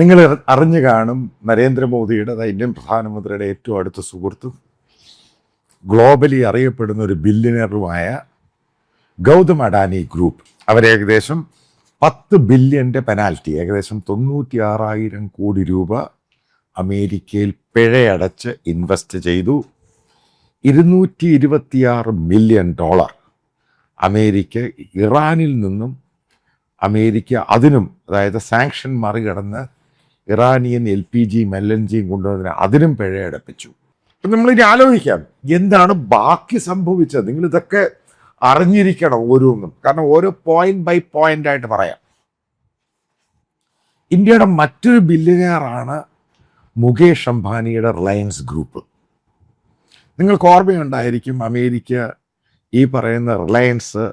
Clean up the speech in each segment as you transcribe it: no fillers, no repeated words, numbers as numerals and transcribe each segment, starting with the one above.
നിങ്ങൾ അറിഞ്ഞു കാണും, നരേന്ദ്രമോദിയുടെ ഇന്ത്യൻ പ്രധാനമന്ത്രിയുടെ ഏറ്റവും അടുത്ത സുഹൃത്തും ഗ്ലോബലി അറിയപ്പെടുന്ന ഒരു ബില്യണറുമായ ഗൗതം അഡാനി ഗ്രൂപ്പ് അവരേകദേശം 10 ബില്യൻ്റെ പെനാൽറ്റി, ഏകദേശം 96,000 കോടി രൂപ അമേരിക്കയിൽ പിഴയടച്ച് ഇൻവെസ്റ്റ് ചെയ്തു. $226 മില്യൺ അമേരിക്ക ഇറാനിൽ നിന്നും അതിനും, അതായത് സാങ്ഷൻ മറികടന്ന് ഇറാനിയൻ LPG LNG കൊണ്ടുവന്നതിന് അതിനും പിഴയടപ്പിച്ചു. അപ്പം നമ്മളിനി ആലോചിക്കാം എന്താണ് ബാക്കി സംഭവിച്ചത്. നിങ്ങൾ ഇതൊക്കെ അറിഞ്ഞിരിക്കണം ഓരോന്നും, കാരണം ഓരോ പോയിന്റ് ബൈ പോയിന്റ് ആയിട്ട് പറയാം. ഇന്ത്യയുടെ മറ്റൊരു ബില്യനെയറാണ് മുകേഷ് അംബാനിയുടെ റിലയൻസ് ഗ്രൂപ്പ്. നിങ്ങൾക്ക് ഓർമ്മയുണ്ടായിരിക്കും, അമേരിക്ക ഈ പറയുന്ന റിലയൻസ്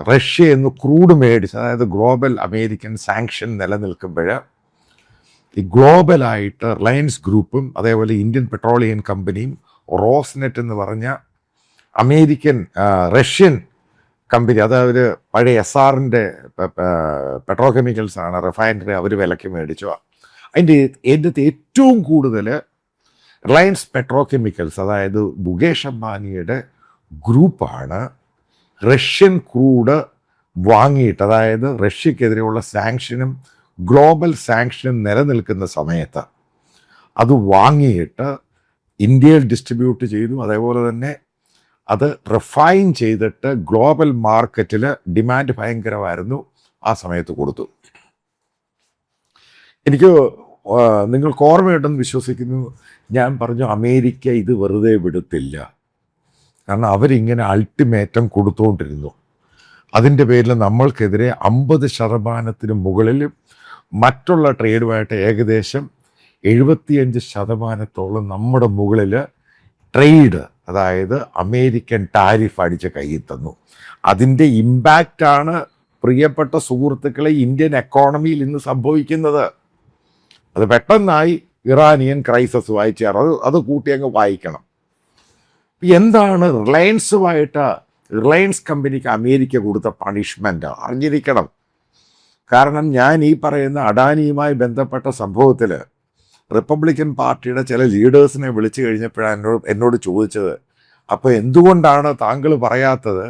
റഷ്യ എന്ന് ക്രൂഡ് മേടിച്ച്, അതായത് ഗ്ലോബൽ അമേരിക്കൻ സാങ്ഷൻ നിലനിൽക്കുമ്പോൾ ഈ ഗ്ലോബലായിട്ട് റിലയൻസ് ഗ്രൂപ്പും അതേപോലെ ഇന്ത്യൻ പെട്രോളിയം കമ്പനിയും റോസ്നെറ്റ് എന്ന് പറഞ്ഞ അമേരിക്കൻ റഷ്യൻ കമ്പനി, അതായത് പഴയ SRന്റെ പെട്രോ കെമിക്കൽസ് ആണ്, റിഫൈനറി അവർ വിലയ്ക്ക് മേടിച്ചു. അതിൻ്റെ ഏറ്റവും കൂടുതൽ റിലയൻസ് പെട്രോ കെമിക്കൽസ്, അതായത് മുകേഷ് അംബാനിയുടെ ഗ്രൂപ്പാണ് റഷ്യൻ ക്രൂഡ് വാങ്ങിയിട്ട്, അതായത് റഷ്യക്കെതിരെയുള്ള സാങ്ഷനും ഗ്ലോബൽ സാങ്ഷനും നിലനിൽക്കുന്ന സമയത്ത് അത് വാങ്ങിയിട്ട് ഇന്ത്യയിൽ ഡിസ്ട്രിബ്യൂട്ട് ചെയ്തു. അതേപോലെ തന്നെ അത് റിഫൈൻ ചെയ്തിട്ട് ഗ്ലോബൽ മാർക്കറ്റിൽ ഡിമാൻഡ് ഭയങ്കരമായിരുന്നു, ആ സമയത്ത് കൊടുത്തു. എനിക്ക് നിങ്ങൾക്ക് ഓർമ്മയുണ്ടെന്ന് വിശ്വസിക്കുന്നു, ഞാൻ പറഞ്ഞു അമേരിക്ക ഇത് വെറുതെ വിടത്തില്ല, കാരണം അവരിങ്ങനെ അൾട്ടിമേറ്റം കൊടുത്തുകൊണ്ടിരുന്നു. അതിൻ്റെ പേരിൽ നമ്മൾക്കെതിരെ 50% മുകളിൽ മറ്റുള്ള ട്രേഡുമായിട്ട് ഏകദേശം 75% നമ്മുടെ മുകളിൽ ട്രേഡ്, അതായത് അമേരിക്കൻ ടാരിഫ് അടിച്ച് കയ്യിൽ തന്നു. അതിൻ്റെ ഇമ്പാക്റ്റാണ് പ്രിയപ്പെട്ട സുഹൃത്തുക്കളെ ഇന്ത്യൻ എക്കോണമിയിൽ ഇന്ന് സംഭവിക്കുന്നത്. അത് പെട്ടെന്നായി ഇറാനിയൻ ക്രൈസിസുമായി ചേർന്ന് അത് കൂട്ടി അങ്ങ് വായിക്കണം. എന്താണ് റിലയൻസ് കമ്പനിക്ക് അമേരിക്ക കൊടുത്ത പണിഷ്മെൻ്റ് അറിഞ്ഞിരിക്കണം. കാരണം ഞാൻ ഈ പറയുന്ന അഡാനിയുമായി ബന്ധപ്പെട്ട സംഭവത്തിൽ റിപ്പബ്ലിക്കൻ പാർട്ടിയുടെ ചില ലീഡേഴ്സിനെ വിളിച്ചു കഴിഞ്ഞപ്പോഴാണ് എന്നോട് ചോദിച്ചത്, അപ്പോൾ എന്തുകൊണ്ടാണ് താങ്കൾ പറയാത്തത്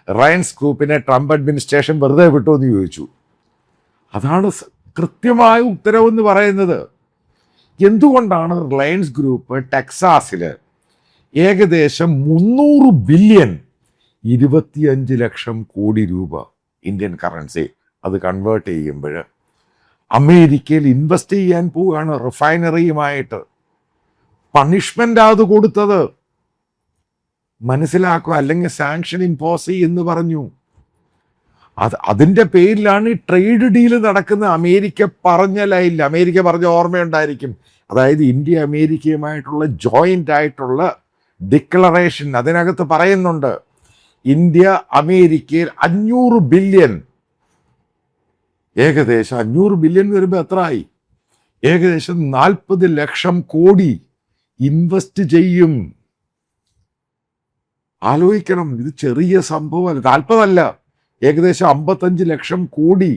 റിലയൻസ് ഗ്രൂപ്പിനെ ട്രംപ് അഡ്മിനിസ്ട്രേഷൻ വെറുതെ വിട്ടു എന്ന് ചോദിച്ചു. അതാണ് കൃത്യമായ ഉത്തരവെന്ന് പറയുന്നത്. എന്തുകൊണ്ടാണ് റിലയൻസ് ഗ്രൂപ്പ് ടെക്സാസിൽ ഏകദേശം 300 ബില്യൺ 25 ലക്ഷം കോടി രൂപ ഇന്ത്യൻ കറൻസി അത് കൺവേർട്ട് ചെയ്യുമ്പോൾ അമേരിക്കയിൽ ഇൻവെസ്റ്റ് ചെയ്യാൻ പോവുകയാണ് റിഫൈനറിയുമായിട്ട്? പണിഷ്മെൻ്റ് അത് കൊടുത്തത് മനസ്സിലാക്കുക, അല്ലെങ്കിൽ സാങ്ഷൻ ഇമ്പോസ് ചെയ്യുമെന്ന് പറഞ്ഞു. അതിൻ്റെ പേരിലാണ് ഈ ട്രേഡ് ഡീല് നടക്കുന്നത്. അമേരിക്ക പറഞ്ഞ ലൈനിൽ, അമേരിക്ക പറഞ്ഞ ഓർമ്മയുണ്ടായിരിക്കും, അതായത് ഇന്ത്യ അമേരിക്കയുമായിട്ടുള്ള ജോയിൻ്റ് ആയിട്ടുള്ള ഡിക്ലറേഷൻ, അതിനകത്ത് പറയുന്നുണ്ട് ഇന്ത്യ അമേരിക്കയിൽ 500 ബില്യൺ, ഏകദേശം 500 ബില്യൺ വരുമ്പോൾ എത്രയായി? ഏകദേശം 40 ലക്ഷം കോടി ഇൻവെസ്റ്റ് ചെയ്യും. ആലോചിക്കണം, ഇത് ചെറിയ സംഭവമല്ല. 40 അല്ല, ഏകദേശം 55 ലക്ഷം കോടി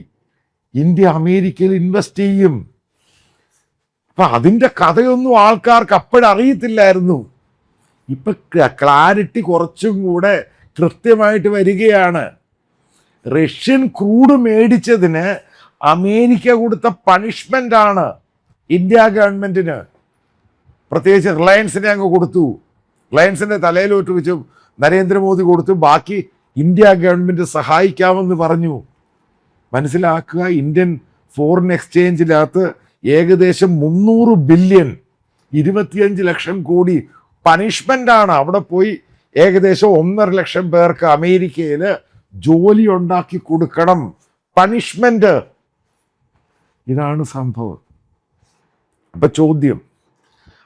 ഇന്ത്യ അമേരിക്കയിൽ ഇൻവെസ്റ്റ് ചെയ്യും. അപ്പം അതിൻ്റെ കഥയൊന്നും ആൾക്കാർക്ക് അപ്പോഴറിയത്തില്ലായിരുന്നു. ഇപ്പം ക്ലാരിറ്റി കുറച്ചും കൂടെ കൃത്യമായിട്ട് വരികയാണ്. റഷ്യൻ ക്രൂഡ് മേടിച്ചതിന് അമേരിക്ക കൊടുത്ത പണിഷ്മെൻ്റാണ് ഇന്ത്യ ഗവൺമെൻറ്റിന്, പ്രത്യേകിച്ച് റിലയൻസിനെ അങ്ങ് കൊടുത്തു. റിലയൻസിൻ്റെ തലയിലോട്ട് വെച്ച് നരേന്ദ്രമോദി കൊടുത്തു, ബാക്കി ഇന്ത്യ ഗവൺമെൻറ് സഹായിക്കാമെന്ന് പറഞ്ഞു. മനസ്സിലാക്കുക, ഇന്ത്യൻ ഫോറിൻ എക്സ്ചേഞ്ചിനകത്ത് ഏകദേശം 300 ബില്യൺ 25 ലക്ഷം കോടി പണിഷ്മെൻ്റാണ്. അവിടെ പോയി ഏകദേശം 1.5 ലക്ഷം പേർക്ക് അമേരിക്കയിൽ ജോലി ഉണ്ടാക്കി കൊടുക്കണം, പണിഷ്മെന്റ്. ഇതാണ് സംഭവം. അപ്പൊ ചോദ്യം,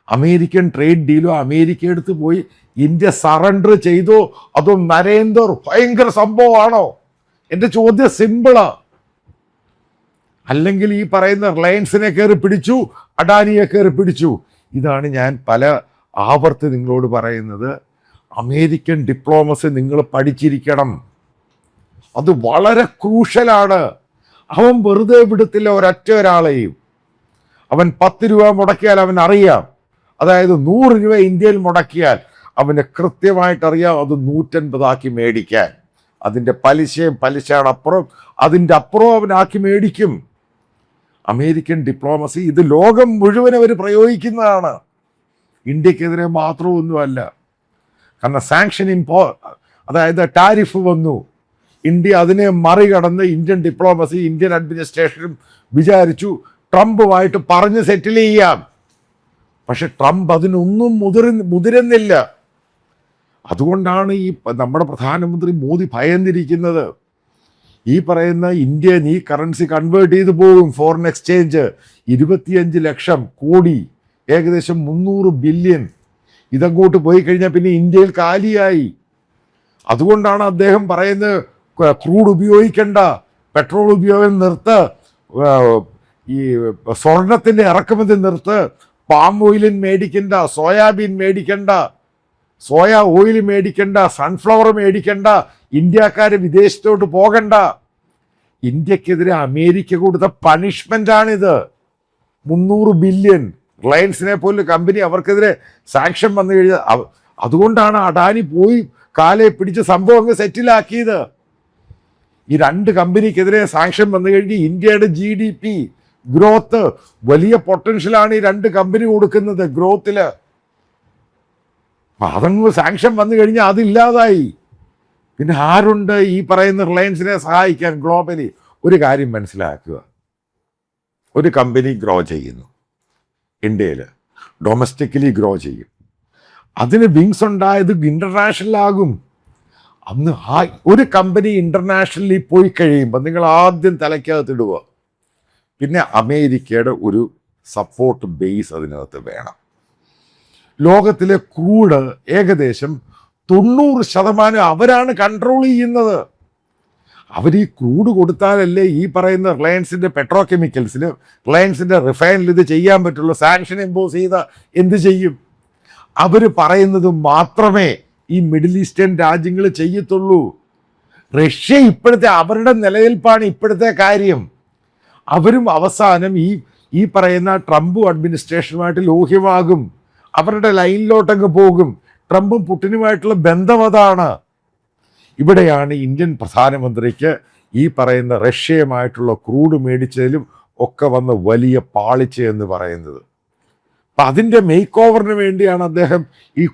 അമേരിക്കൻ ട്രേഡ് ഡീലോ അമേരിക്ക എടുത്ത് പോയി ഇന്ത്യ സറണ്ടർ ചെയ്തോ അതോ നരേന്ദ്ര ഭയങ്കര സംഭവമാണോ? എൻ്റെ ചോദ്യം സിമ്പിളാ. അല്ലെങ്കിൽ ഈ പറയുന്ന റിലയൻസിനെ കയറി പിടിച്ചു, അഡാനിയെ കയറി പിടിച്ചു. ഇതാണ് ഞാൻ പല ആവർത്തി നിങ്ങളോട് പറയുന്നത്. അമേരിക്കൻ ഡിപ്ലോമസി നിങ്ങൾ പഠിച്ചിരിക്കണം, അത് വളരെ ക്രൂഷ്യലാണ്. അവൻ വെറുതെ വിടത്തില്ല ഒരൊരാളെയും. അവൻ 10 രൂപ മുടക്കിയാൽ അവൻ അറിയാം, അതായത് 100 രൂപ ഇന്ത്യയിൽ മുടക്കിയാൽ അവന് കൃത്യമായിട്ടറിയാം അത് 150 ആക്കി മേടിക്കാൻ. അതിൻ്റെ പലിശയുടെ അപ്പുറം അതിൻ്റെ അപ്പുറം അവനാക്കി മേടിക്കും. അമേരിക്കൻ ഡിപ്ലോമസി ഇത് ലോകം മുഴുവൻ അവർ പ്രയോഗിക്കുന്നതാണ്, ഇന്ത്യക്കെതിരെ മാത്രമൊന്നുമല്ല. കാരണം സാങ്ഷൻ അതായത് ടാരിഫ് വന്നു, ഇന്ത്യ അതിനെ മറികടന്ന് ഇന്ത്യൻ ഡിപ്ലോമസി ഇന്ത്യൻ അഡ്മിനിസ്ട്രേഷനും വിചാരിച്ചു ട്രംപുമായിട്ട് പറഞ്ഞ് സെറ്റിൽ ചെയ്യാം. പക്ഷെ ട്രംപ് അതിനൊന്നും മുതിരുന്നില്ല. അതുകൊണ്ടാണ് ഈ നമ്മുടെ പ്രധാനമന്ത്രി മോദി ഭയന്നിരിക്കുന്നത്. ഈ പറയുന്ന ഇന്ത്യൻ ഈ കറൻസി കൺവേർട്ട് ചെയ്ത് പോകും, ഫോറിൻ എക്സ്ചേഞ്ച് 25 ലക്ഷം കോടി, ഏകദേശം 300 ബില്യൺ. ഇതങ്ങോട്ട് പോയി കഴിഞ്ഞാൽ പിന്നെ ഇന്ത്യയിൽ കാലിയായി. അതുകൊണ്ടാണ് അദ്ദേഹം പറയുന്നത് ക്രൂഡ് ഉപയോഗിക്കണ്ട, പെട്രോൾ ഉപയോഗം നിർത്ത്, ഈ സ്വർണത്തിൻ്റെ ഇറക്കുമതി നിർത്ത്, പാം ഓയിലിൻ മേടിക്കണ്ട, സോയാബീൻ മേടിക്കണ്ട, സോയ ഓയിൽ മേടിക്കണ്ട, സൺഫ്ലവർ മേടിക്കണ്ട, ഇന്ത്യക്കാർ വിദേശത്തോട്ട് പോകണ്ട. ഇന്ത്യക്കെതിരെ അമേരിക്ക കൊടുത്ത പണിഷ്മെൻ്റാണിത്. 300 ബില്യൺ. റിലയൻസിനെ പോലെ കമ്പനി അവർക്കെതിരെ സാങ്ഷൻ വന്നു കഴിഞ്ഞാൽ അതുകൊണ്ടാണ് അഡാനി പോയി കാലെ പിടിച്ച് സംഭവം അങ്ങ് സെറ്റിലാക്കിയത്. ഈ 2 കമ്പനിക്കെതിരെ സാങ്ഷൻ വന്നു കഴിഞ്ഞ് ഇന്ത്യയുടെ GDP ഗ്രോത്ത് വലിയ പൊട്ടൻഷ്യലാണ് ഈ 2 കമ്പനി കൊടുക്കുന്നത് ഗ്രോത്തില്. അതങ്ങ് സാങ്ഷൻ വന്നു കഴിഞ്ഞാൽ അതില്ലാതായി. പിന്നെ ആരുണ്ട് ഈ പറയുന്ന റിലയൻസിനെ സഹായിക്കാൻ ഗ്ലോബലി? ഒരു കാര്യം മനസ്സിലാക്കുക, ഒരു കമ്പനി ഗ്രോ ചെയ്യുന്നു ഇന്ത്യയിൽ, ഡൊമസ്റ്റിക്കലി ഗ്രോ ചെയ്യും, അതിന് വിങ്സ് ഉണ്ടായത് ഇൻ്റർനാഷണലാകും. അന്ന് ഒരു കമ്പനി ഇൻ്റർനാഷണലി പോയി കഴിയുമ്പോൾ നിങ്ങൾ ആദ്യം തലയ്ക്കകത്തിടുക, പിന്നെ അമേരിക്കയുടെ ഒരു സപ്പോർട്ട് ബേസ് അതിനകത്ത് വേണം. ലോകത്തിലെ ക്രൂഡ് ഏകദേശം 90% അവരാണ് കൺട്രോൾ ചെയ്യുന്നത്. അവർ ഈ ക്രൂഡ് കൊടുത്താലല്ലേ ഈ പറയുന്ന റിലയൻസിൻ്റെ പെട്രോ കെമിക്കൽസിന്, റിലയൻസിൻ്റെ റിഫൈനറിൽ ഇത് ചെയ്യാൻ പറ്റുള്ളൂ. സാങ്ഷൻ ഇമ്പോസ് ചെയ്ത എന്ത് ചെയ്യും? അവർ പറയുന്നത് മാത്രമേ ഈ മിഡിൽ ഈസ്റ്റേൺ രാജ്യങ്ങൾ ചെയ്യത്തുള്ളൂ. റഷ്യ ഇപ്പോഴത്തെ അവരുടെ നിലനിൽപ്പാണ് ഇപ്പോഴത്തെ കാര്യം. അവരും അവസാനം ഈ പറയുന്ന ട്രംപ് അഡ്മിനിസ്ട്രേഷനുമായിട്ട് ലോഹ്യമാകും, അവരുടെ ലൈനിലോട്ടങ്ങ് പോകും. ട്രംപും പുടിനുമായിട്ടുള്ള ബന്ധം അതാണ്. ഇവിടെയാണ് ഇന്ത്യൻ പ്രധാനമന്ത്രിക്ക് ഈ പറയുന്ന റഷ്യയുമായിട്ടുള്ള ക്രൂഡ് മേടിച്ചതിലും ഒക്കെ വന്ന വലിയ പാളിച്ച എന്ന് പറയുന്നത്. അപ്പം അതിൻ്റെ മേക്ക് ഓവറിന് വേണ്ടിയാണ് അദ്ദേഹം ഈ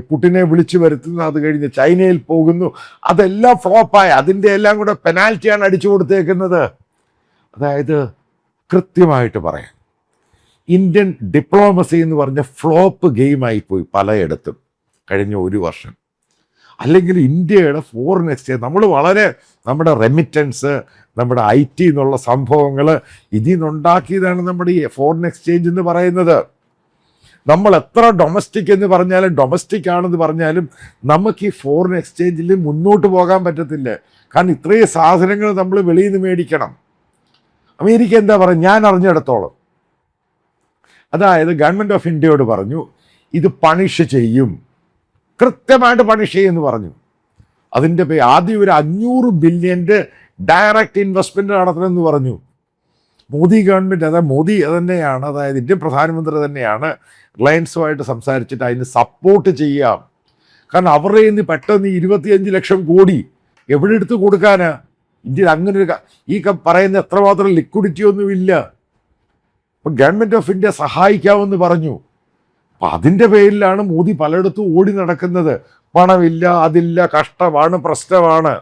പുടിനെ വിളിച്ചു വരുത്തുന്നത്. അത് കഴിഞ്ഞ് ചൈനയിൽ പോകുന്നു, അതെല്ലാം ഫ്ലോപ്പായി. അതിൻ്റെ എല്ലാം കൂടെ പെനാൽറ്റിയാണ് അടിച്ചു കൊടുത്തേക്കുന്നത്. അതായത് കൃത്യമായിട്ട് പറയാം, ഇന്ത്യൻ ഡിപ്ലോമസി എന്ന് പറഞ്ഞ ഫ്ലോപ്പ് ഗെയിമായിപ്പോയി പലയിടത്തും കഴിഞ്ഞ 1 വർഷം. അല്ലെങ്കിൽ ഇന്ത്യയുടെ ഫോറിൻ എക്സ്ചേഞ്ച് നമ്മൾ വളരെ നമ്മുടെ റെമിറ്റൻസ്, നമ്മുടെ IT എന്നുള്ള സംഭവങ്ങൾ ഇതിൽ നിന്നുണ്ടാക്കിയതാണ് നമ്മുടെ ഈ ഫോറിൻ എക്സ്ചേഞ്ച് എന്ന് പറയുന്നത്. നമ്മൾ എത്ര ഡൊമസ്റ്റിക് എന്ന് പറഞ്ഞാലും, ഡൊമസ്റ്റിക് ആണെന്ന് പറഞ്ഞാലും നമുക്ക് ഈ ഫോറിൻ എക്സ്ചേഞ്ചിൽ മുന്നോട്ട് പോകാൻ പറ്റത്തില്ല. കാരണം ഇത്രയും സാധനങ്ങൾ നമ്മൾ വെളിയിൽ നിന്ന് മേടിക്കണം. അമേരിക്ക എന്താ പറയുക, ഞാൻ അറിഞ്ഞിടത്തോളം, അതായത് ഗവൺമെൻറ് ഓഫ് ഇന്ത്യയോട് പറഞ്ഞു ഇത് പണിഷ് ചെയ്യും, കൃത്യമായിട്ട് പണിഷ് ചെയ്യുമെന്ന് പറഞ്ഞു. അതിൻ്റെ ആദ്യം ഒരു 500 ബില്യൻ്റെ ഡയറക്റ്റ് ഇൻവെസ്റ്റ്മെൻറ്റ് നടത്തണമെന്ന് പറഞ്ഞു. മോദി ഗവൺമെൻറ്, അതായത് മോദി തന്നെയാണ്, അതായത് ഇന്ത്യൻ പ്രധാനമന്ത്രി തന്നെയാണ് റിലയൻസുമായിട്ട് സംസാരിച്ചിട്ട് അതിന് സപ്പോർട്ട് ചെയ്യാം. കാരണം അവരുടെ ഇന്ന് പെട്ടെന്ന് 25 ലക്ഷം കോടി എവിടെ എടുത്ത് കൊടുക്കാനാ? ഇന്ത്യയിൽ അങ്ങനെ ഒരു ഈ പറയുന്ന എത്രമാത്രം ലിക്വിഡിറ്റി ഒന്നുമില്ല. അപ്പം ഗവൺമെൻറ് ഓഫ് ഇന്ത്യ സഹായിക്കാമെന്ന് പറഞ്ഞു. അപ്പം അതിൻ്റെ പേരിലാണ് മോദി പലയിടത്തും ഓടി നടക്കുന്നത്. പണമില്ല, അതില്ല, കഷ്ടമാണ്, പ്രശ്നമാണ്.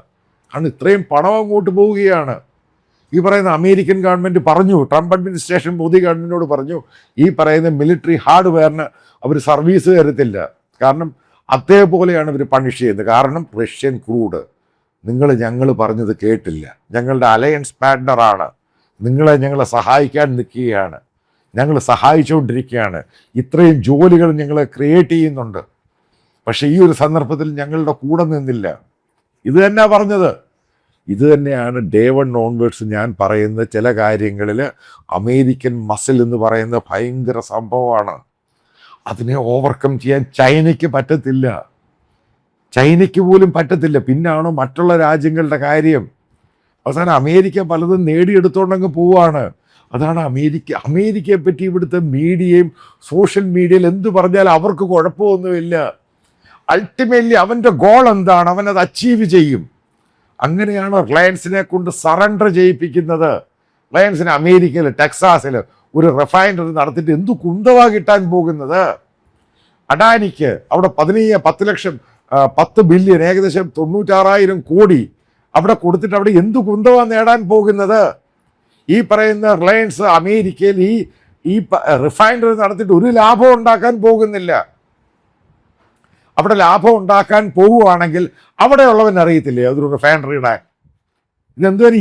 കാരണം ഇത്രയും പണം അങ്ങോട്ട് പോവുകയാണ്. ഈ പറയുന്ന അമേരിക്കൻ ഗവൺമെൻറ് പറഞ്ഞു, ട്രംപ് അഡ്മിനിസ്ട്രേഷൻ മോദി ഗവൺമെൻറ്റിനോട് പറഞ്ഞു ഈ പറയുന്ന മിലിറ്ററി ഹാർഡ്വെയറിന് അവർ സർവീസ് തരത്തില്ല. കാരണം അതേപോലെയാണ് ഇവർ പണിഷ് ചെയ്യുന്നത്. കാരണം റഷ്യൻ ക്രൂഡ് ഞങ്ങൾ പറഞ്ഞത് കേട്ടില്ല, ഞങ്ങളുടെ അലയൻസ് പാർട്ട്ണറാണ്, ഞങ്ങളെ സഹായിക്കാൻ നിൽക്കുകയാണ്, ഞങ്ങൾ സഹായിച്ചുകൊണ്ടിരിക്കുകയാണ്, ഇത്രയും ജോലികൾ ഞങ്ങൾ ക്രിയേറ്റ് ചെയ്യുന്നുണ്ട്, പക്ഷേ ഈ ഒരു സന്ദർഭത്തിൽ ഞങ്ങളുടെ കൂടെ നിന്നില്ല. ഇത് തന്നെ പറഞ്ഞത്. ഇത് തന്നെയാണ് ഡേ 1 ഓൺവേർഡ്സ് ഞാൻ പറയുന്ന ചില കാര്യങ്ങളിൽ അമേരിക്കൻ മസിൽ എന്ന് പറയുന്ന ഭയങ്കര സംഭവമാണ്. അതിനെ ഓവർകം ചെയ്യാൻ ചൈനയ്ക്ക് പറ്റത്തില്ല, ചൈനയ്ക്ക് പോലും പറ്റത്തില്ല. പിന്നാണോ മറ്റുള്ള രാജ്യങ്ങളുടെ കാര്യം. അവസാനം അമേരിക്ക പലതും നേടിയെടുത്തോണ്ടങ്ങ് പോവാണ്. അതാണ് അമേരിക്കയെ പറ്റി ഇവിടുത്തെ മീഡിയയും സോഷ്യൽ മീഡിയയിൽ എന്ത് പറഞ്ഞാലും അവർക്ക് കുഴപ്പമൊന്നുമില്ല. അൾട്ടിമേറ്റ്ലി അവൻ്റെ ഗോൾ എന്താണ്, അവനത് അച്ചീവ് ചെയ്യും. അങ്ങനെയാണ് റിലയൻസിനെ കൊണ്ട് സറണ്ടർ ചെയ്യിപ്പിക്കുന്നത്. റിലയൻസിന് അമേരിക്കയിൽ ടെക്സാസിൽ ഒരു റിഫൈനറി നടത്തിയിട്ട് എന്തു കുന്തവാ കിട്ടാൻ പോകുന്നത്? അഡാനിക്ക് അവിടെ 10 ബില്യൺ, ഏകദേശം 96,000 കോടി അവിടെ കൊടുത്തിട്ട് അവിടെ എന്തു കുന്തവാ നേടാൻ പോകുന്നത്? ഈ പറയുന്ന റിലയൻസ് അമേരിക്കയിൽ ഈ റിഫൈനറി നടത്തിയിട്ട് ഒരു ലാഭം ഉണ്ടാക്കാൻ പോകുന്നില്ല. അവിടെ ലാഭം ഉണ്ടാക്കാൻ പോവുകയാണെങ്കിൽ അവിടെയുള്ളവൻ അറിയത്തില്ലേ അതൊരു റിഫൈനറി ഇടാൻ? ഇതെന്തുവരെ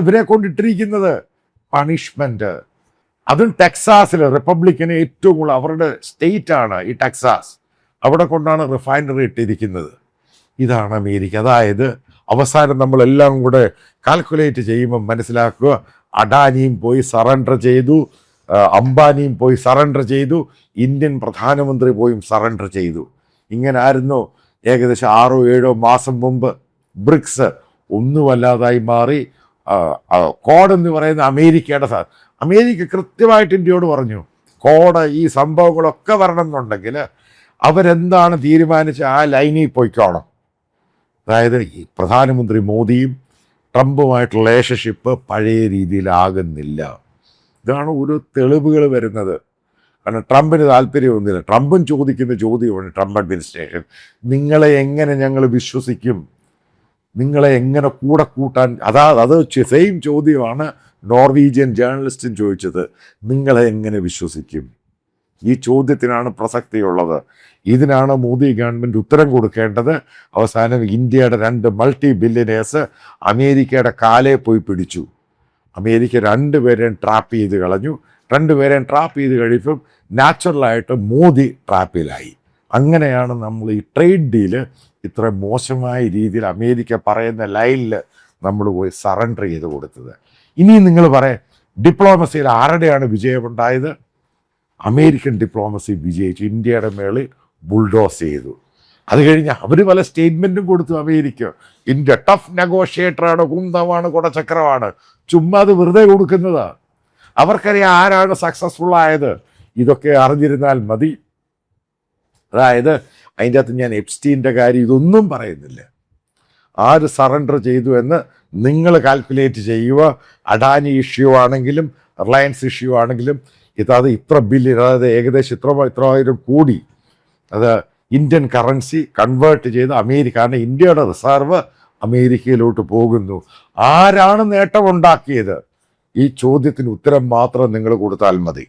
ഇവരെ കൊണ്ടിട്ടിരിക്കുന്നത് പണിഷ്മെന്റ്. അതും ടെക്സാസിൽ റിപ്പബ്ലിക്കിന് ഏറ്റവും കൂടുതൽ അവരുടെ സ്റ്റേറ്റ് ആണ് ഈ ടെക്സാസ്. അവിടെ കൊണ്ടാണ് റിഫൈനറി ഇട്ടിരിക്കുന്നത്. ഇതാണ് അമേരിക്ക. അതായത് അവസാനം നമ്മളെല്ലാം കൂടെ കാൽക്കുലേറ്റ് ചെയ്യുമ്പോൾ മനസ്സിലാക്കുക, അഡാനിയും പോയി സറണ്ടർ ചെയ്തു, അംബാനിയും പോയി സറണ്ടർ ചെയ്തു, ഇന്ത്യൻ പ്രധാനമന്ത്രി പോയും സറണ്ടർ ചെയ്തു. ഇങ്ങനെ ആയിരുന്നു ഏകദേശം 6-7 മാസം മുമ്പ് ബ്രിക്സ് ഒന്നുമല്ലാതായി മാറി. കോഡ് എന്ന് പറയുന്ന അമേരിക്ക കൃത്യമായിട്ട് ഇന്ത്യയോട് പറഞ്ഞു, കോഡ് ഈ സംഭവങ്ങളൊക്കെ വരണം എന്നുണ്ടെങ്കിൽ അവരെന്താണ് തീരുമാനിച്ച് ആ ലൈനിൽ പോയിക്കോണം. അതായത് ഈ പ്രധാനമന്ത്രി മോദിയും ട്രംപുമായിട്ടുള്ള റിലേഷൻഷിപ്പ് പഴയ രീതിയിലാകുന്നില്ല. ഇതാണ് ഒരു തെളിവുകൾ വരുന്നത്. കാരണം ട്രംപിന് താല്പര്യമൊന്നുമില്ല. ട്രംപും ചോദിക്കുന്ന ചോദ്യമാണ്, ട്രംപ് അഡ്മിനിസ്ട്രേഷൻ, നിങ്ങളെ എങ്ങനെ ഞങ്ങൾ വിശ്വസിക്കും, നിങ്ങളെ എങ്ങനെ കൂടെ കൂട്ടാൻ? അത് സെയിം ചോദ്യമാണ് നോർവീജിയൻ ജേർണലിസ്റ്റും ചോദിച്ചത്, നിങ്ങളെ എങ്ങനെ വിശ്വസിക്കും? ഈ ചോദ്യത്തിനാണ് പ്രസക്തിയുള്ളത്. ഇതിനാണ് മോദി ഗവൺമെൻറ് ഉത്തരം കൊടുക്കേണ്ടത്. അവസാനം ഇന്ത്യയുടെ 2 മൾട്ടി ബില്യനേഴ്സ് അമേരിക്കയുടെ കാലേ പോയി പിടിച്ചു. അമേരിക്ക 2 പേരെയും ട്രാപ്പ് ചെയ്ത് കളഞ്ഞു. 2 പേരെയും ട്രാപ്പ് ചെയ്ത് കഴിയുമ്പം നാച്ചുറലായിട്ട് മോദി ട്രാപ്പിലായി. അങ്ങനെയാണ് നമ്മൾ ഈ ട്രേഡ് ഡീല് ഇത്ര മോശമായ രീതിയിൽ അമേരിക്ക പറയുന്ന ലൈനിൽ നമ്മൾ പോയി സറണ്ടർ ചെയ്ത് കൊടുത്തത്. ഇനി നിങ്ങൾ പറയാം, ഡിപ്ലോമസിയിൽ ആരുടെയാണ് വിജയമുണ്ടായത്? അമേരിക്കൻ ഡിപ്ലോമസി വിജയിച്ചു, ഇന്ത്യയുടെ മേളിൽ ബുൾഡോസ് ചെയ്തു. അത് കഴിഞ്ഞ് അവർ പല സ്റ്റേറ്റ്മെൻറ്റും കൊടുത്തു. അമേരിക്ക ഇന്ത്യ ടഫ് നെഗോഷിയേറ്ററാണ്, കുന്തമാണ്, കുടച്ചക്രമാണ്. ചുമ്മാ അത് വെറുതെ കൊടുക്കുന്നതാണ്. അവർക്കറിയാം ആരാണ് സക്സസ്ഫുൾ ആയത്. ഇതൊക്കെ അറിഞ്ഞിരുന്നാൽ മതി. അതായത് അതിൻ്റെ അകത്ത് ഞാൻ എപ്സ്റ്റീൻ്റെ കാര്യം ഇതൊന്നും പറയുന്നില്ല. ആര് സറണ്ടർ ചെയ്തു എന്ന് നിങ്ങൾ കാൽക്കുലേറ്റ് ചെയ്യുക. അഡാനി ഇഷ്യൂ ആണെങ്കിലും റിലയൻസ് ഇഷ്യൂ ആണെങ്കിലും ഇത്ര ബില്യൺ, അതായത് ഏകദേശം ഇത്രായിരം കോടി, അത് ഇന്ത്യൻ കറൻസി കൺവേർട്ട് ചെയ്ത് അമേരിക്ക, കാരണം ഇന്ത്യയുടെ റിസർവ് അമേരിക്കയിലോട്ട് പോകുന്നു. ആരാണ് നേട്ടമുണ്ടാക്കിയത്? ഈ ചോദ്യത്തിന് ഉത്തരം മാത്രം നിങ്ങൾ കൊടുത്താൽ മതി.